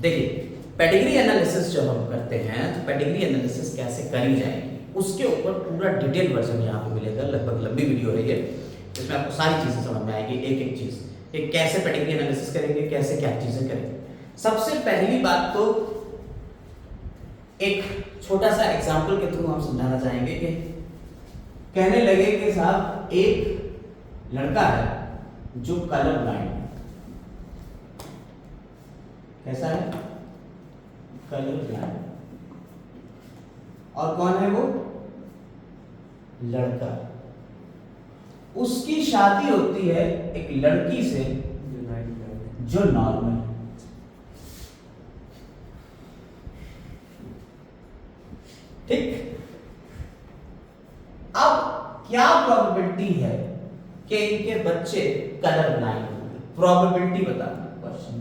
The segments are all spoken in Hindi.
देखिए पेडिग्री एनालिसिस जो हम करते हैं तो पेडिग्री एनालिसिस कैसे करी जाएगी उसके ऊपर पूरा डिटेल वर्जन यहाँ पे मिलेगा। लगभग लंबी वीडियो है ये, इसमें आपको सारी चीजें समझ में आएगी, एक एक चीज कि कैसे पेडिग्री एनालिसिस करेंगे, कैसे क्या चीजें करेंगे। सबसे पहली बात तो एक छोटा सा एग्जाम्पल के थ्रू हम समझाना चाहेंगे कि कहने लगे कि साहब एक लड़का है जो कलर ब्लाइंड है। कैसा है? Colour blind. और कौन है वो? लड़का। उसकी शादी होती है एक लड़की से जो नॉर्मल है। ठीक। अब क्या प्रोबेबिलिटी है कि इनके बच्चे कलर ब्लाइंड होंगे? प्रोबेबिलिटी बताना क्वेश्चन।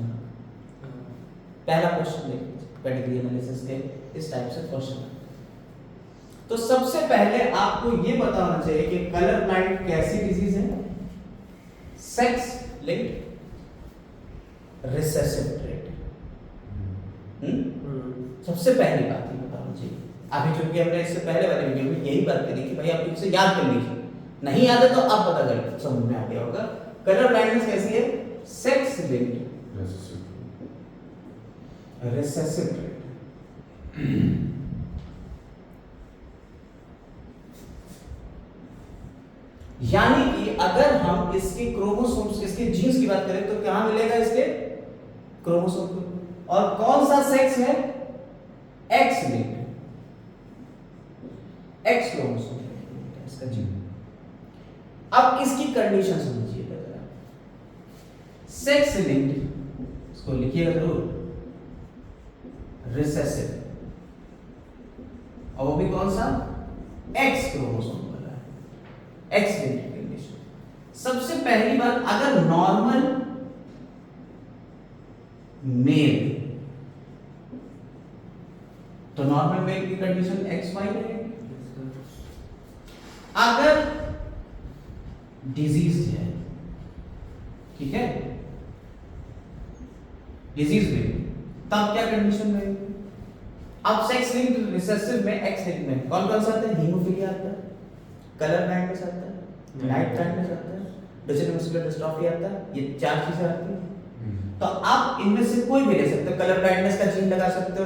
पहला क्वेश्चन देखिए पेडिग्री एनालिसिस के इस टाइप से क्वेश्चन। तो सबसे पहले आपको ये पता होना चाहिए कि कलर ब्लाइंड कैसी डिजीज है? Sex linked recessive trait. सबसे पहली बात ये बताना चाहिए। अभी चूंकि हमने इससे पहले वाले वीडियो में यही बात करी कि भाई आप इसे याद कर लीजिए, नहीं याद है तो आप पता कर समझ में आ गया होगा। कलर ब्लाइंडनेस कैसी है? Sex linked recessive trait. यानी कि अगर हम इसके क्रोमोसोम्स, इसके जीन्स की बात करें तो कहां मिलेगा? इसके क्रोमोसोम को। और कौन सा सेक्स है? एक्स लिंक्ड, एक्स क्रोमोसोम इसका जीन। अब इसकी कंडीशन समझिएगा जरा। सेक्स लिंक्ड, इसको लिखिएगा जरूर, रिसेसिव, और वो भी कौन सा? एक्स क्रोमोसोम वाला है, एक्स लिंक्ड कंडीशन। सबसे पहली बात, अगर नॉर्मल मेल तो नॉर्मल मेल की कंडीशन एक्स वाई रहेगी। अगर डिजीज है, ठीक है, डिजीज में, तब क्या कंडीशन रहेगी? अब सेक्स लिंक्ड रिसेसिव में, एक्स लिंक्ड में कौन कौन सा आता है? हीमोफीलिया आता है, कलर ब्लाइंडनेस आता है, नाइट ब्लाइंडनेस आता है, डुचेन मस्कुलर डिस्ट्रॉफी आता है। ये चार चीजें आती हैं। तो आप इनमें से कोई भी ले सकते हो। कलर ब्लाइंडनेस का जीन लगा सकते हो,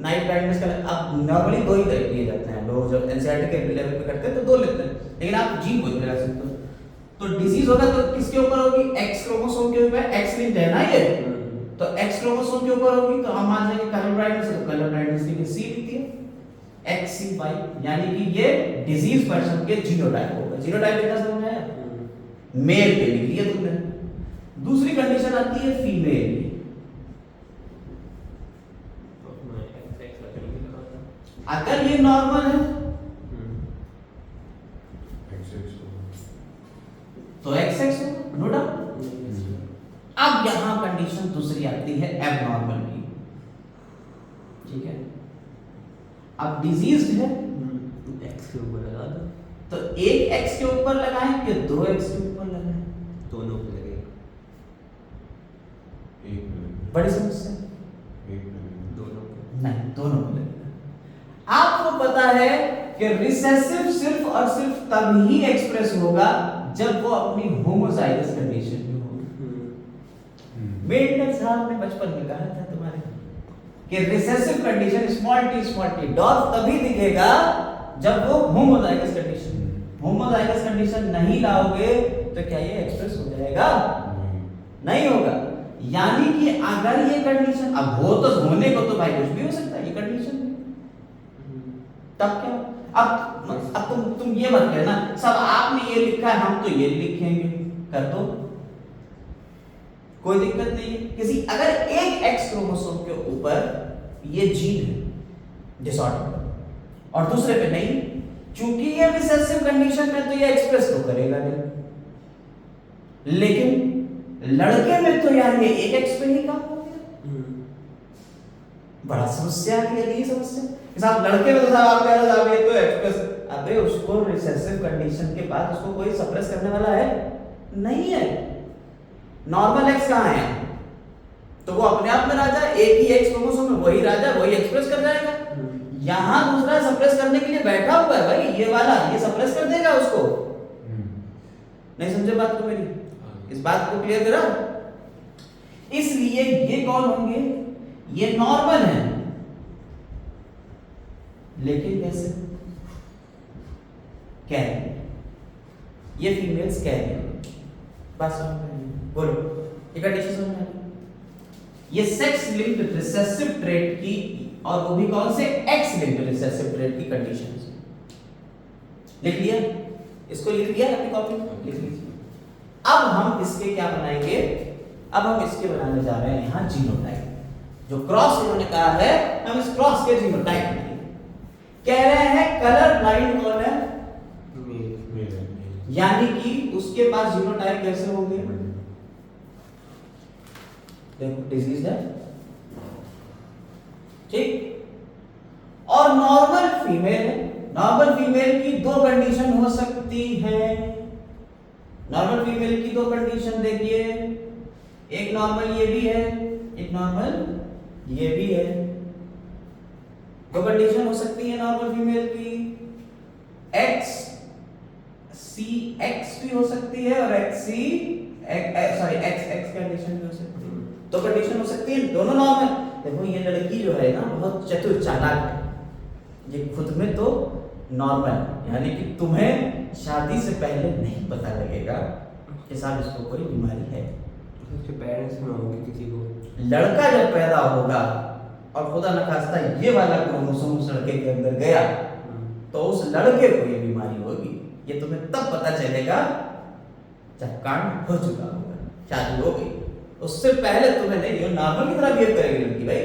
नाइट ब्लाइंडनेस का। आप नॉर्मली दो ही लिए जाते हैं, लोग जब एनसीईआरटी के लेवल पे करते हैं तो दो लेते हैं, लेकिन आप जीन कोई भी लगा सकते हो। तो डिजीज होगा तो किसके ऊपर होगी? एक्स क्रोमोसोम के ऊपर। एक्स लिंक्ड है ना ये, तो एक्स क्रोमोसोम के ऊपर होगी। तो हम मान लेंगे कलर ब्लाइंडनेस, तो कलर ब्लाइंडनेस की सी लिखती है XCY, यानी कि ये डिजीज पर्सन के जीनोटाइप होगा। जीनोटाइप कितना समझ में आया? मेल के लिख लिया तुमने। दूसरी कंडीशन आती है फीमेल की। अगर ये नॉर्मल है तो XX होगा, नो डाउट। अब यहां कंडीशन दूसरी आती है एबनॉर्मल की, ठीक है। अब डिजीज्ड है, एक्स के ऊपर लगा दो, तो एक एक्स के ऊपर लगाएं कि दो एक्स के ऊपर लगाएं? दोनों पे लगेगा। बड़ी समस्या। दोनों पे नहीं, दोनों पे लगेगा। आपको पता है कि रिसेसिव सिर्फ और सिर्फ तब ही एक्सप्रेस होगा जब वो अपनी होमोजाइगस कंडीशन में होगा। मेंडल साहब ने बचपन में कहा था तुम्हारे कि recessive condition small T dwarf तभी दिखेगा जब वो होमोजाइगस कंडीशन। होमोजाइगस कंडीशन नहीं लाओगे तो क्या ये एक्सप्रेस हो जाएगा? नहीं होगा। यानी कि अगर ये कंडीशन, अब हो तो होने को तो भाई कुछ भी हो सकता है, ये कंडीशन तब क्या? अब तुम ये मत कहना सब आपने ये लिखा है हम तो ये लिखेंगे, कर दो, कोई दिक्कत नहीं है। किसी अगर एक एक्स क्रोमोसोम के ऊपर ये जीन है डिसऑर्डर और दूसरे पे नहीं, चूंकि ये रिसेसिव कंडीशन में तो ये एक्सप्रेस तो करेगा नहीं, लेकिन लड़के में तो यार ये एक एक्स पे ही काम हो गया। बड़ा समस्या है ये समस्या। साहब लड़के में तो साहब आप कह रहे हो ये तो एक्सप्रेस, अबे उसको रिसेसिव कंडीशन के बाद उसको कोई सप्रेस करने वाला है नहीं है। नॉर्मल एक्स कहां है? तो वो अपने आप में राजा, एक ही एक्स क्रोमोसोम में वही राजा वही एक्सप्रेस कर जाएगा। यहां दूसरा सप्रेस करने के लिए बैठा हुआ है भाई, ये वाला ये सप्रेस कर देगा उसको। नहीं समझे बात को मेरी? इस बात को क्लियर करा? इसलिए ये कौन होंगे? ये नॉर्मल है, लेकिन कैसे? कैरियर। ये फीमेल्स कैरियर। बात समझ में आई? बोलो, ये कंडीशन समझ में आई? ये सेक्स लिंक्ड रिसेसिव ट्रेट की, और वो भी कौन से? एक्स लिंक्ड रिसेसिव ट्रेट की कंडीशन है। लिख लिया? इसको लिख लिया अपनी कॉपी में? लिख लीजिए। अब हम इसके क्या बनाएंगे? अब हम इसके बनाने जा रहे हैं यहां जीनोटाइप। जो क्रॉस इन्होंने कहा है, हम इस क्रॉस के जीनोटाइप बनाएंगे। कह रहे हैं कलर ब्लाइंड कौन है? यानी कि उसके पास जीनोटाइप कैसे होंगे? देखो डिजीज है, ठीक। और नॉर्मल फीमेल है। नॉर्मल फीमेल की दो कंडीशन हो सकती है। नॉर्मल फीमेल की दो कंडीशन देखिए, एक नॉर्मल ये भी है, एक नॉर्मल ये भी है। दो कंडीशन हो सकती है नॉर्मल फीमेल की, एक्स सी एक्स भी हो सकती है और एक्स सी सॉरी एक्स एक्स कंडीशन भी हो सकती है। दो कंडीशन हो सकती है, दोनों नॉर्मल। देखो ये लड़की जो है ना बहुत चतुर चालाक है, ये खुद में तो नॉर्मल, यानी कि तुम्हें शादी से पहले नहीं पता लगेगा कि साहब इसको कोई बीमारी है। उसके पेरेंट्स में होंगे किसी को। लड़का जब पैदा होगा और खुदा न खास्ता ये वाला क्रोमोसोम उस लड़के के अंदर गया, तो उस लड़के को ये बीमारी होगी। ये तुम्हें तब पता चलेगा जब कांड हो चुका होगा, शादी हो गई। उससे पहले तुम्हें नहीं, ये नॉर्मल की तरह बिहेव करेगी लड़की भाई,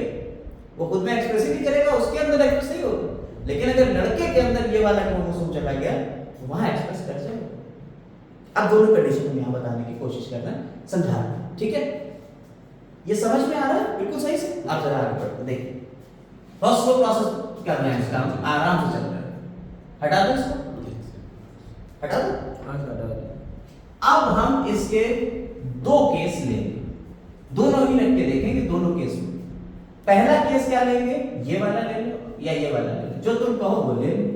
वो खुद में एक्सप्रेस ही नहीं करेगा, उसके अंदर एक्सप्रेस नहीं होगा। लेकिन अगर लड़के के अंदर ये वाला क्रोमोसोम चला गया, वहां एक्सप्रेस कर जाएगा। अब दोनों कंडीशन हम यहां बताने की कोशिश करना, समझाना, ठीक है? ये समझ में आ रहा है बिल्कुल सही से? आप जरा आगे बढ़ो, देखिए फर्स्ट वो प्रोसेस कर रहे हैं, इसका आराम से चल रहा है। हटा दो इसको, हटा दो। अब हम इसके दो केस लेंगे, दोनों ही रख के देखेंगे दोनों केस में। पहला केस क्या लेंगे? ये वाला ले लो या ये वाला ले लो, जो तुम कहो वो ले लो।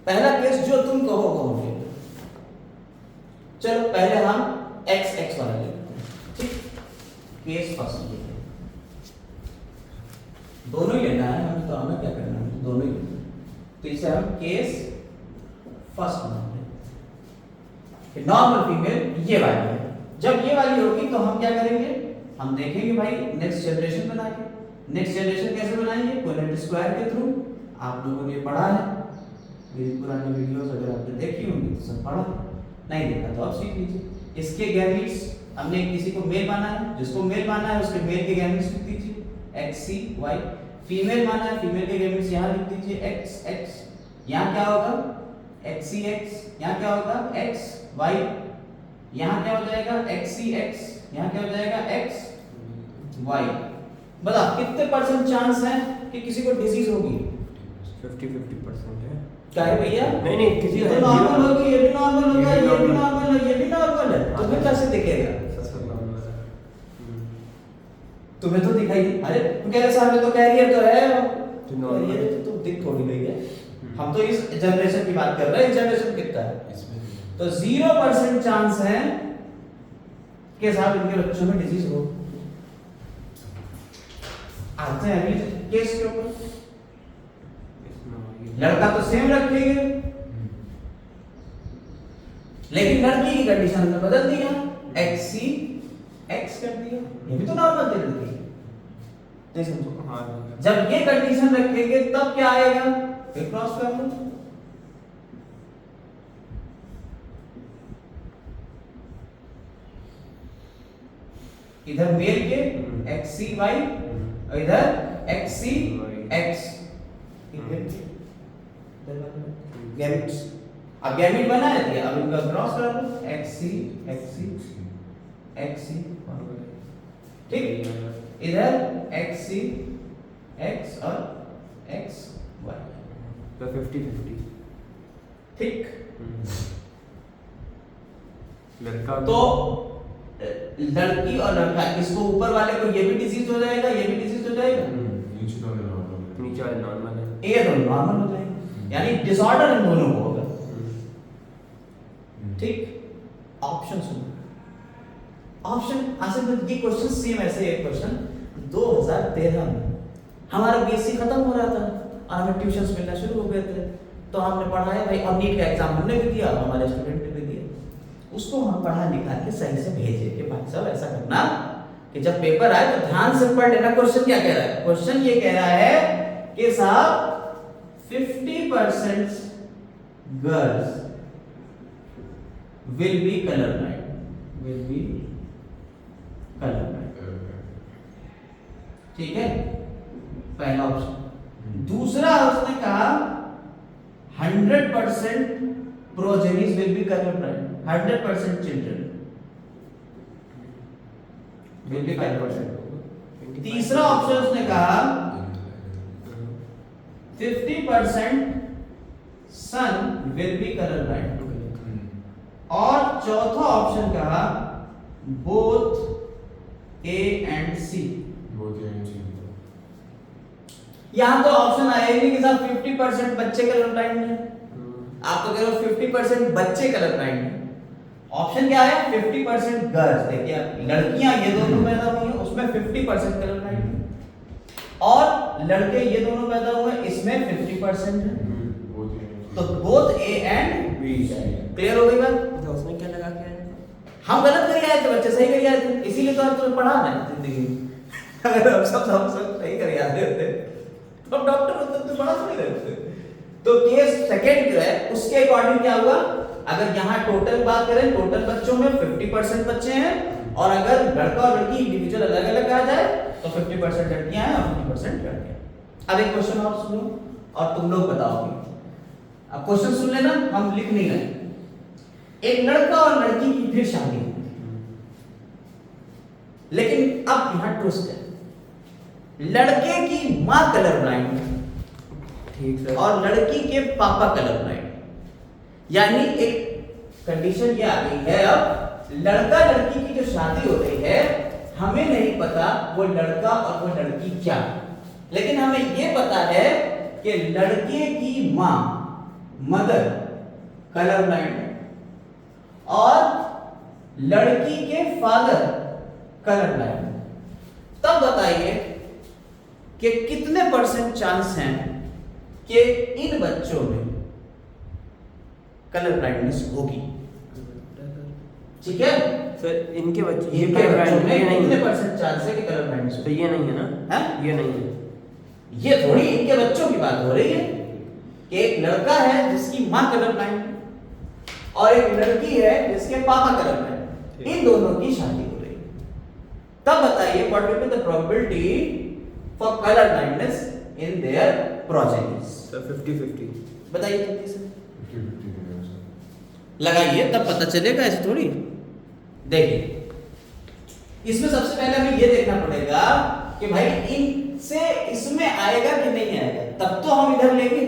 पहला केस जो तुम कहो वो ले लो। चलो पहले हम एक्स एक्स वाला ले लेते हैं, ठीक? केस फर्स्ट ये है, दोनों ही लेना है हमें, तो हमें क्या करना है? दोनों ही लेना है। तो इसे हम केस फर्स्ट मान लेते हैं। नॉर्मल फीमेल ये वाली है। जब ये वाली होगी तो हम क्या करेंगे? हम देखेंगे भाई नेक्स्ट जनरेशन बना के। नेक्स्ट जनरेशन कैसे बनाएंगे? कोहेरेंट स्क्वायर के थ्रू। आप लोगों ने पढ़ा है, मेरी पुरानी वीडियोस अगर आपने देखी होंगी तो सब पढ़ा, नहीं देखा तो आप सीख लीजिए। इसके गैमीट्स, हमने किसी को मेल माना है, जिसको मेल माना है उसके मेल के गैमीट्स लिख दीजिए एक्स सी वाई। फीमेल माना है, फीमेल के गैमीट्स यहाँ लिख दीजिए एक्स एक्स। यहाँ क्या होगा? X C X. यहाँ क्या होगा? X Y. यहाँ क्या हो जाएगा? X C X. यहाँ क्या हो जाएगा? X Y. बताओ कितने परसेंट चांस है कि किसी को डिजीज होगी? 50-50% है। क्या है भैया? नहीं किसी ये तो नॉर्मल होगी, ये भी नॉर्मल होगा, ये भी नॉर्मल है, ये भी नॉर्मल है। तुम्हें कैसे दिखेगा? तुम्हें तो दिखाई, अरे तुम कह रहे साहब तो कैरियर तो है, कैरियर तो दिख थोड़ी रही है। हम तो इस जनरेशन की बात कर रहे हैं, जनरेशन कितना है? तो 0% चांस है कि साहब इनके बच्चों में डिजीज हो। आते हैं अगले केस के ऊपर। लड़का तो सेम रखेंगे, लेकिन लड़की की कंडीशन हमने बदल दिया, एक्स सी एक्स कर दिया। ये भी तो नॉर्मल थी लड़की, नहीं समझो? जब ये कंडीशन रखेंगे तब क्या आएगा? फिर क्रॉस कर लो। इधर मेल के एक्स सी वाई और इधर एक्स सी एक्स। गैमेट्स, अब गैमेट बना है, अब इनका क्रॉस कर लो, x C x C x सी, ठीक? इधर एक्स सी एक्स और एक्स वाई, तो 50-50, ठीक? लड़का तो लड़की और लड़का, इसको ऊपर वाले को ये भी डिजीज हो जाएगा, ये भी डिजीज हो जाएगा, नीचे तो नॉर्मल है। नीचे वाले नॉर्मल है। ये दोनों नॉर्मल हो जाएंगे, यानी डिसऑर्डर इन दोनों को होगा। ठीक, ऑप्शन सुनो, ऑप्शन असल में ये क्वेश्चन सेम ऐसे एक क्वेश्चन 2013 में हमारा बीएससी खत्म हो रहा था और हमें ट्यूशंस मिलना शुरू हो गए थे, तो हमने पढ़ाया भाई, और नीट का एग्जाम हमने भी दिया, हमारे स्टूडेंट ने भी दिया, उसको हम पढ़ा लिखा के सही से भेजे कि भाई साहब ऐसा करना कि जब पेपर आए तो ध्यान से पढ़ लेना। क्वेश्चन क्या कह रहा है? क्वेश्चन ये कह रहा है कि साहब 50% girls will be colorblind, will be colorblind, ठीक है, पहला ऑप्शन। दूसरा उसने कहा 100% progenies will be colorblind, 100% children will be colorblind। तीसरा ऑप्शन उसने कहा 50% son will be colorblind, और चौथा ऑप्शन कहा बोथ ए एंड सी। यहां तो ऑप्शन आया ही नहीं कि साहब 50% बच्चे कलर ब्लाइंड है, आप तो कह रहे हो 50% बच्चे कलर ब्लाइंड है। ऑप्शन क्या है? 50% गर्ल्स, देखिए लड़कियां ये दोनों पैदा हुई हैं उसमें 50% कलर ब्लाइंड है, और लड़के ये दोनों पैदा हुए इसमें 50% है, तो both A and B. Clear हो गई बात? तो उसने क्या लगा के आया? हम गलत कर आए थे, बच्चे सही कर आए थे, इसीलिए तो आप तुम्हें पढ़ा रहे हैं जिंदगी में। अगर हम सब सही कर आते होते तो हम डॉक्टर होते तो पढ़ा थोड़ी रहे होते। तो केस सेकंड जो है उसके अकॉर्डिंग क्या हुआ, अगर यहाँ टोटल बात करें, टोटल बच्चों में 50% बच्चे हैं, और अगर लड़का और लड़की इंडिविजुअल अलग अलग आ जाए तो 50% लड़कियां हैं और 50% लड़के। अब एक क्वेश्चन और सुनो और तुम लोग बताओगे। अब क्वेश्चन सुन लेना, हम लिख नहीं रहे। एक लड़का और लड़की की फिर शादी हुई, लेकिन अब यहां ट्विस्ट है, लड़के की मां कलर ब्लाइंड है, ठीक सर। और लड़की के पापा कलर ब्लाइंड। यानी एक कंडीशन ये आ गई है, अब लड़का लड़की की जो शादी हो रही है, हमें नहीं पता वो लड़का और वो लड़की क्या, लेकिन हमें ये पता है कि लड़के की मां मदर कलर ब्लाइंड है और लड़की के फादर कलर ब्लाइंड है। तब बताइए कि कितने परसेंट चांस हैं कि इन बच्चों में कलर ब्लाइंडनेस होगी? ठीक है सर, इनके बच्चे ये बच्चों में कितने परसेंट चांस है कि कलर ब्लाइंडनेस तो ये नहीं है ना? है? ये नहीं है। ये थोड़ी इनके बच्चों की बात हो रही है कि एक लड़का है जिसकी मां कलर ब्लाइंड है और एक लड़की है जिसके पापा कलर ब्लाइंड, इन दोनों की शादी हो रही है। तब बताइए what will be the probability for colour blindness in their progenies? Sir 50-50। बताइए जल्दी से, लगाइए तब पता चलेगा, ऐसे थोड़ी। देखिए इसमें सबसे पहले हमें ये देखना पड़ेगा कि भाई इनसे इसमें आएगा कि नहीं आएगा, तब तो हम इधर लेंगे।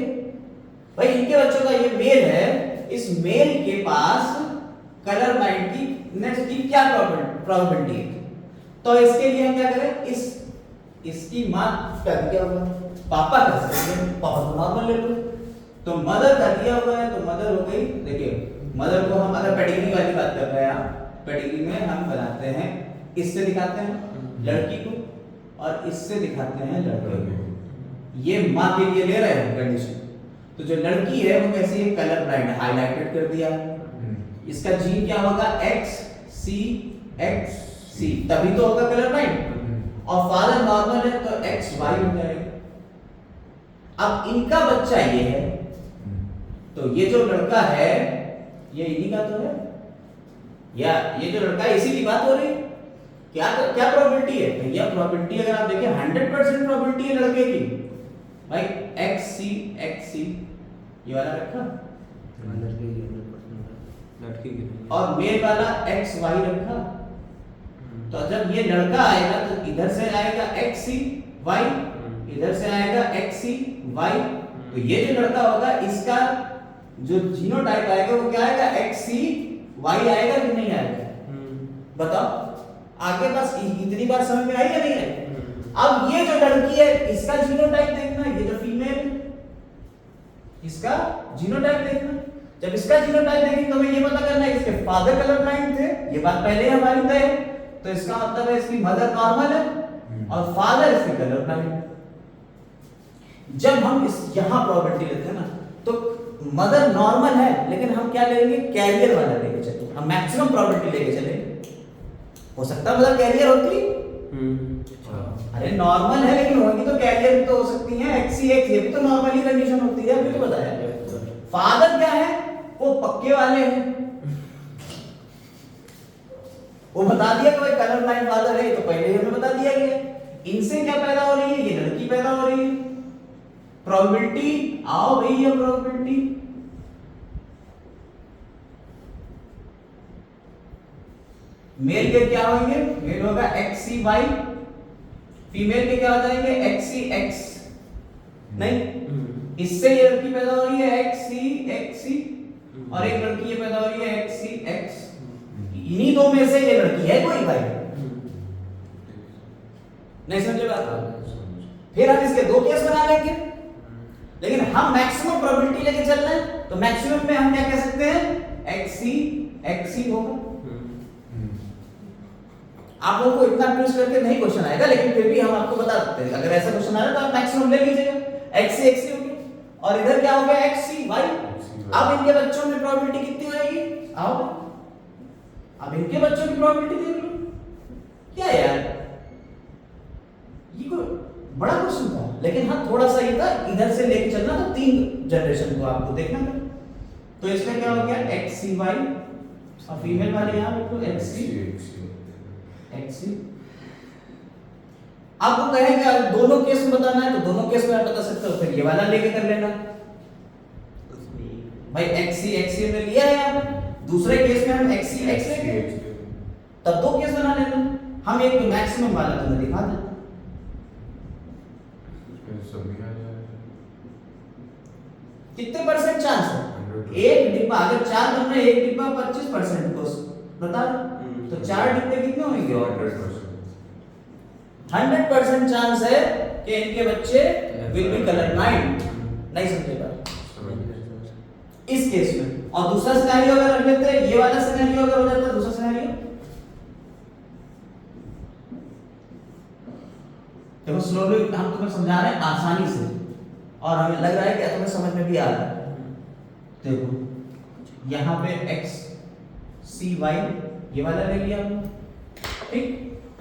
भाई इनके बच्चों का ये मेल है, इस मेल के पास कलर ब्लाइंड की नेक्स्ट की क्या प्रोबेबिलिटी है, तो इसके लिए हम क्या करें, इसकी मां का दिया हुआ है, पापा का पापा तो नॉर्मल ले लो, तो मदर का दिया हुआ है तो मदर हो गई। देखिए मदर को हम अगर पेडिग्री वाली बात कर रहे हैं, पेडिग्री में हम बनाते हैं, इससे दिखाते हैं लड़की को और इससे दिखाते हैं लड़के को। ये मां के लिए ले रहे हैं कंडीशन, तो जो लड़की है वो कैसी है, कलर ब्लाइंड, हाईलाइटेड कर दिया। इसका जीन क्या होगा, XC, तभी तो होगा कलर ब्लाइंड, और फादर नॉर्मल है तो XY हो जाएगा। अब इनका बच्चा ये है, तो ये जो लड़का है ये इन्हीं का तो है, या ये जो लड़का है इसी की बात हो रही है। क्या क्या प्रोबेबिलिटी है भैया? प्रोबेबिलिटी अगर आप देखिए 100% प्रोबेबिलिटी है लड़के की। भाई XC ये वाला रखा, लड़की की और मेल वाला XY रखा, तो जब ये लड़का आएगा तो इधर से आएगा XCY, इधर से आएगा XCY, तो ये जो लड़का होगा इसका जो जीनोटाइप आएगा वो क्या आएगा, XCY आएगा कि नहीं आएगा? बताओ आगे बस इतनी बार समझ में आई या नहीं आई? अब ये जो लड़की है इसका जीनोटाइप देखना, ये जो फीमेल है इसका जीनोटाइप देखना। जब इसका जीनोटाइप देखेंगे तो हमें ये पता करना है इसके फादर कलर ब्लाइंड थे, ये बात पहले ही हमारी तय है, तो इसका मतलब है इसकी मदर नॉर्मल है और फादर इसके कलर ब्लाइंड। जब हम इस यहां प्रोबेबिलिटी लेते हैं ना तो मदर नॉर्मल है लेकिन हम क्या लेंगे, कैरियर वाला लेके चलेंगे, हम मैक्सिमम प्रोबेबिलिटी लेके चलेंगे। हो सकता है मदर कैरियर होती, अरे नॉर्मल है लेकिन होगी तो कैरियर भी तो हो सकती है, XCX ये भी तो नॉर्मल ही कंडीशन होती है, अभी तो बताया। फादर क्या है, वो पक्के वाले हैं, वो बता दिया कि भाई कलर ब्लाइंड फादर है, तो पहले ही हमें बता दिया गया। इनसे क्या पैदा हो रही है, ये लड़की पैदा हो रही है। प्रोबेबिलिटी आओ भाई, ये प्रोबेबिलिटी मेल के क्या होंगे, मेल होगा XCY, फीमेल के क्या हो जाएंगे XCX। नहीं, इससे ये लड़की पैदा हो रही है XCXC और एक लड़की ये पैदा हो रही है XCX। इन्हीं दो में से ये लड़की है कोई भाई, नहीं समझे बात? फिर हम इसके दो केस बना लेंगे, लेकिन हम मैक्सिमम प्रोबेबिलिटी लेके चल रहे हैं तो मैक्सिमम में हम क्या कह सकते हैं, XCXC होगा। आप लोगों को इतना ट्विस्ट करके नहीं क्वेश्चन आएगा, लेकिन फिर भी हम आपको बता सकते हैं अगर ऐसा क्वेश्चन आया तो आप मैक्सिमम ले लीजिएगा, XCXC हो गया और इधर क्या हो गया XCY। अब इनके बच्चों में प्रोबेबिलिटी कितनी आएगी, आओ अब इनके बच्चों की प्रोबेबिलिटी देख लो। क्या यार ये कोई बड़ा क्वेश्चन था, लेकिन हाँ थोड़ा सा ये था, इधर से लेके चलना तो 3 जनरेशन को आपको देखना था। तो इसमें क्या हो गया XCY और फीमेल वाले यहां बिल्कुल XC। आपको कहेंगे दोनों केस में बताना है तो दोनों केस में आप बता सकते हो, फिर ये वाला लेके कर लेना भाई। XCXC में लिया है आप, दूसरे केस में हम XCX लेंगे, तब 2 केस बना लेना। हम एक मैक्सिमम वाला तुम्हें दिखा देते, कितने परसेंट चांस है, एक डिब्बा अगर 4 बनना है, एक डिब्बा 25% को बता दो, तो 4 डिब्बे कितने होंगे, 100% चांस है कि इनके बच्चे विल बी कलर ब्लाइंड। नहीं समझेगा इस केस में। और दूसरा सिनेरियो अगर रख लेते हैं, ये वाला सिनेरियो अगर हो जाता, दूसरा सिनेरियो देखो स्लोली हम तुम्हें समझा रहे हैं आसानी से और हमें लग रहा है कि तुम्हें समझ में भी आ रहा है। देखो यहाँ पे XCY ये वाला ले लिया हमने, ठीक,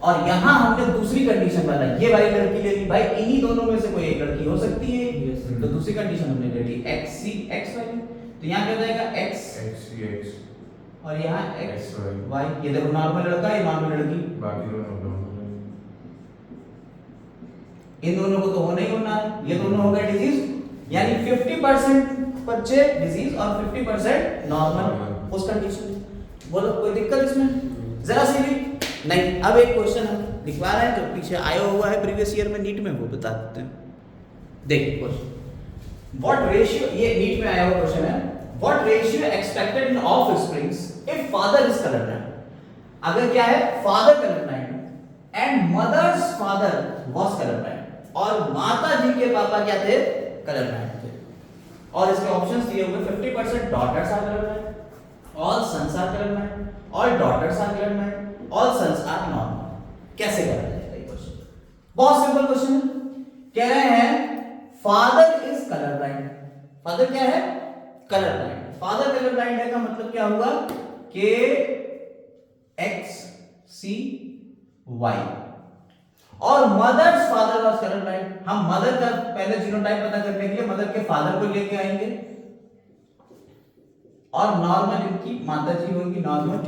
और यहाँ हमने दूसरी कंडीशन वाला ये वाली लड़की ले ली भाई, इन्हीं दोनों में से कोई एक लड़की हो सकती है, तो दूसरी कंडीशन हमने ले ली XCX वाली। तो यहाँ क्या हो जाएगा XCX और यहाँ XY। ये देखो नॉर्मल लड़का, ये नॉर्मल लड़की, बाकी दोनों इन दोनों को तो होना ही होना है, ये दोनों हो गए डिजीज, यानी 50% बच्चे डिजीज और 50% नॉर्मल उस कंडीशन में। बोलो कोई दिक्कत इसमें, जरा सी भी नहीं। अब एक क्वेश्चन हम लिखवा रहे हैं जो पीछे आया हुआ है प्रीवियस ईयर में, नीट में, वो बता देते हैं। देखिए क्वेश्चन, व्हाट रेशियो, ये नीट में आया हुआ क्वेश्चन है, what ratio expected in offsprings if father is colour blind. अगर क्या है, father colour blind and mother's father was colour blind, और माता जी के पापा क्या थे, कलर ब्लाइंड थे। और इसके ऑप्शंस दिए हुए 50% daughters are colour blind, all sons are colour blind, all daughters are colour blind, all sons are normal. कैसे करा जाएगा ये क्वेश्चन, बहुत सिंपल क्वेश्चन है। कह रहे हैं father is colour blind, father क्या है, colour blind. Father colour blind है का मतलब क्या हुआ कि XCY, और mother's father was colour blind. हम मदर का पहले जीनोटाइप पता करने के लिए मदर के फादर को लेके आएंगे, और नॉर्मल इनकी माता जी होंगी नॉर्मल,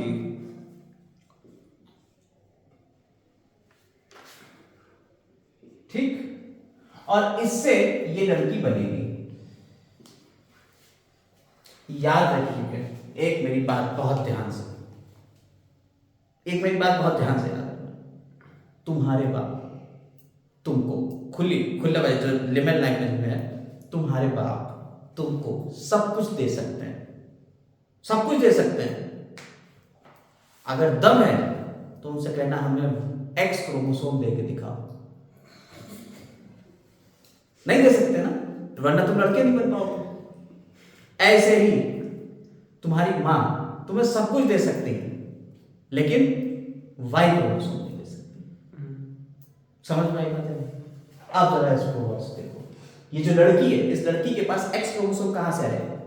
ठीक, और इससे ये लड़की बनेगी। याद रखिए एक मेरी बात बहुत ध्यान से, एक मेरी बात बहुत ध्यान से याद रखना, तुम्हारे बाप तुमको खुला जो लिमिट लैंग्वेज में है, तुम्हारे बाप तुमको सब कुछ दे सकते हैं, सब कुछ दे सकते हैं। अगर दम है तो उनसे कहना हमें एक्स क्रोमोसोम दे के दिखाओ। नहीं दे सकते ना, तो वरना तुम लड़के नहीं बन पाओगे। ऐसे ही तुम्हारी मां तुम्हें सब कुछ दे सकती है, लेकिन वाई क्रोमोसोम नहीं दे सकती। समझ में आई बात है? अब जरा इसको गौर से देखो, ये जो लड़की है, इस लड़की के पास एक्स क्रोमोसोम कहां से आएगा?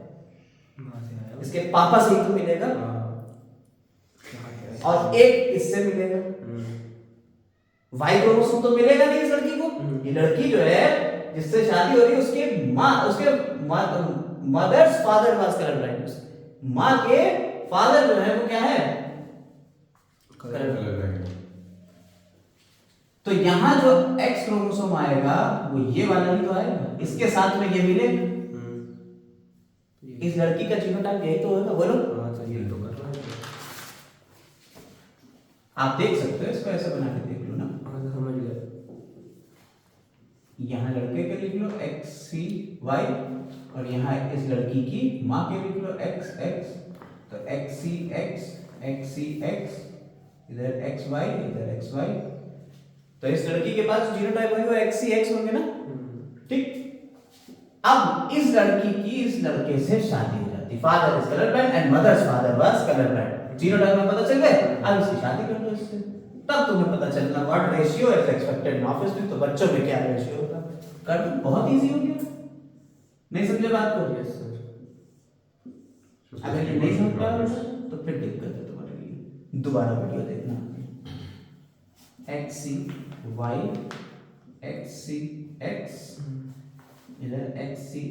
इसके पापा से ही तो मिलेगा, और एक इससे मिलेगा। वाई क्रोमोसोम तो मिलेगा नहीं इस लड़की को। ये लड़की जो है जिससे शादी हो रही है, उसके माँ, उसके mother's father was colour blind. माँ के फादर जो है वो क्या है? Colour blind. तो यहां जो एक्स क्रोमोसोम आएगा वो ये वाला ही तो आएगा, इसके साथ में ये मिलेगा। इस लड़की का जीनोटाइप यही तो होगा, बोलो। यही तो कर रहा है। आप देख सकते हो, इसको ऐसे बना के देख लो ना। समझ गया। यहाँ लड़के के लिख लो एक्स सी वाई, और यहाँ इस लड़की की माँ के लिख लो एक्स एक्स। तो एक्स सी एक्स, इधर एक्स वाई, इधर एक्स वाई। तो इस लड़की के पास जीनोटाइप होंगे वो एक्स सी एक्स होंगे ना, ठीक। अब इस लड़की की इस लड़के से शादी हो जाती, father is colour blind and mother's father was colour blind. Genotype में पता चल गया। अब इसकी शादी कर दो इससे, तब तुम्हें पता चलना what ratio is expected in offspring. तो बच्चों में क्या रेशियो होगा, कर दो, बहुत इजी हो गया। नहीं समझे बात को? Yes sir. अगर ये नहीं समझ पाओगे तो फिर दिक्कत है तुम्हारे लिए। दोबारा वीडियो देखना। एक्स सी वाई, एक्स सी एक्स, इधर एक्स सी,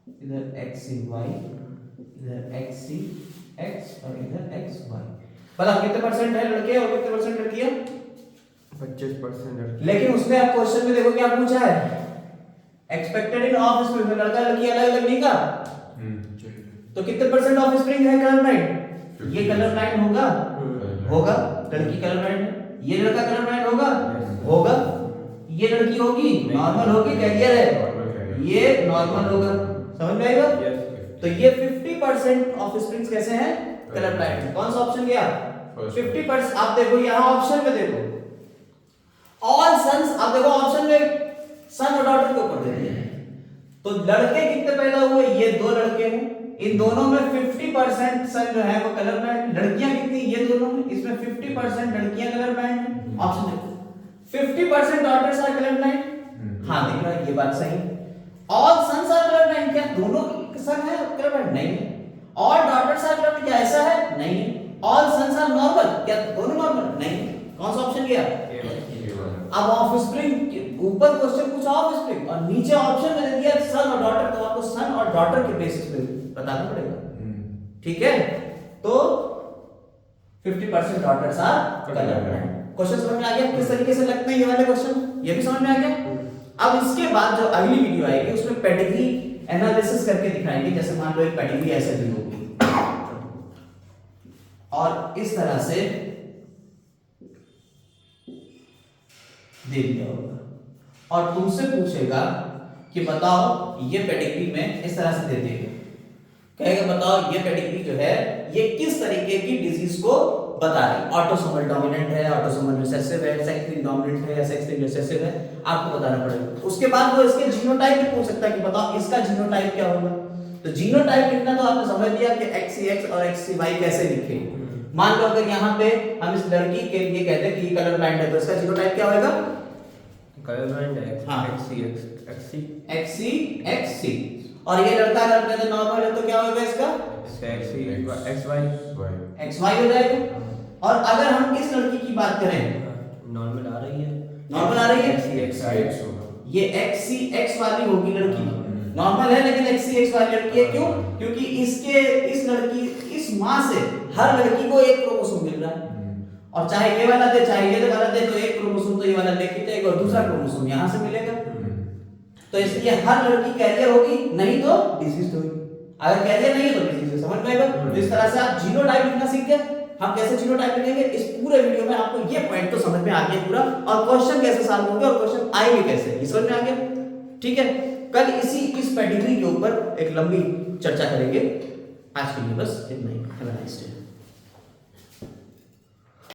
इधर एक्स सी वाई, इधर एक्स सी एक्स, और इधर एक्स वाई। पता कितने परसेंट है लड़के और कितने परसेंट लड़कियां? 25%। लेकिन उसने आप क्वेश्चन में देखो क्या पूछा है, एक्सपेक्टेड इन ऑफस्प्रिंग में लड़का लड़की अलग अलग नहीं का। तो कितने परसेंट ऑफस्प्रिंग है कलर ब्लाइंड? ये कलर ब्लाइंड होगा, होगा। लड़की कलर ब्लाइंड है, ये लड़का कलर ब्लाइंड होगा, होगा। ये लड़की होगी नॉर्मल होगी, कैरियर है, ये नॉर्मल होगा। समझ में आएगा? तो ये 50% ऑफस्प्रिंग्स कैसे हैं? Colour blind. कौन सा ऑप्शन गया? 50%। आप देखो यहाँ ऑप्शन में देखो, ऑल सन्स। आप देखो ऑप्शन में सन और डॉटर के ऊपर दे दिया है। तो लड़के कितने पैदा हुए? ये दो लड़के हैं, इन दोनों में 50% सन जो है वो कलर ब्लाइंड। लड़कियां कितनी? ये दोनों में, इसमें 50% लड़कियां कलर ब्लाइंड है। ऑप्शन देखो, 50% डॉटर्स आर कलर ब्लाइंड। हाँ दिख रहा है, ये बात सही। All sons are colour blind. क्या दोनों सन है कलर ब्लाइंड? नहीं है। All daughters are colour blind. क्या ऐसा है? नहीं है। All sons are normal. क्या दोनों नॉर्मल? नहीं। कौन सा ऑप्शन गया? अब ऑफस्प्रिंग, ऊपर क्वेश्चन पूछा ऑफस्प्रिंग और नीचे ऑप्शन में दे दिया सन और डॉटर, तो आपको सन और डॉटर के बेसिस पे बताना पड़ेगा। ठीक है, तो 50% daughters are colour blind. Question समझ में आ गया किस तरीके से लगते हैं ये वाले क्वेश्चन? ये भी समझ में आ गया। अब इसके बाद जो अगली वीडियो आएगी उसमें पेडिग्री एनालिसिस करके दिखाएंगे। जैसे मान लो एक पेडिग्री ऐसे दी होगी और इस तरह से दे दिया होगा और तुमसे पूछेगा कि बताओ ये पेडिग्री में इस तरह से दे देगा, कहेगा बताओ ये पेडिग्री जो है ये किस तरीके की डिजीज को बता रही है। ऑटोसोमल डोमिनेंट है, ऑटोसोमल रिसेसिव है, सेक्स लिंक्ड डोमिनेंट है या सेक्स लिंक्ड रिसेसिव है, आपको बताना पड़ेगा। उसके बाद वो इसके जीनोटाइप भी पूछ सकता है कि बताओ इसका जीनोटाइप क्या होगा। तो जीनोटाइप लिखना तो आपने समझ लिया कि XCX और XCY कैसे लिखे। मान लो अगर यहाँ पे हम इस लड़की के लिए कहते हैं कि ये कलर ब्लाइंड है, तो इसका जीनोटाइप क्या होगा? कलर ब्लाइंड है। हाँ। XC XC। और ये लड़का अगर कहते नॉर्मल है तो क्या होगा इसका? XY हो जाएगा। और अगर हम इस लड़की की बात करें, नॉर्मल आ रही है, नॉर्मल आ रही है, XCX होगा। ये XCX वाली होगी लड़की, नॉर्मल है लेकिन XCX वाली लड़की है। क्यों? क्योंकि इसके इस लड़की इस माँ से हर लड़की को एक क्रोमोसोम मिल रहा है, और चाहे ये वाला दे चाहे ये वाला दे, तो एक क्रोमोसोम तो ये वाला लेके जाएगा और दूसरा क्रोमोसोम यहाँ से मिलेगा। तो इसलिए हर लड़की कैरियर होगी, नहीं तो डिजीज होगी। अगर कैरियर नहीं है तो डिजीज। समझ में आएगा? तो इस तरह से आप जीनोटाइप लिखना सीख गए। हम कैसे जीनोटाइप लिखेंगे इस पूरे वीडियो में आपको ये पॉइंट तो समझ में आ गया पूरा, और क्वेश्चन कैसे सॉल्व होंगे और क्वेश्चन आएंगे कैसे, ये समझ में आ गया। ठीक है, कल इस पेडिग्री के ऊपर एक लंबी चर्चा करेंगे। आज के लिए बस इतना ही। Have a nice day.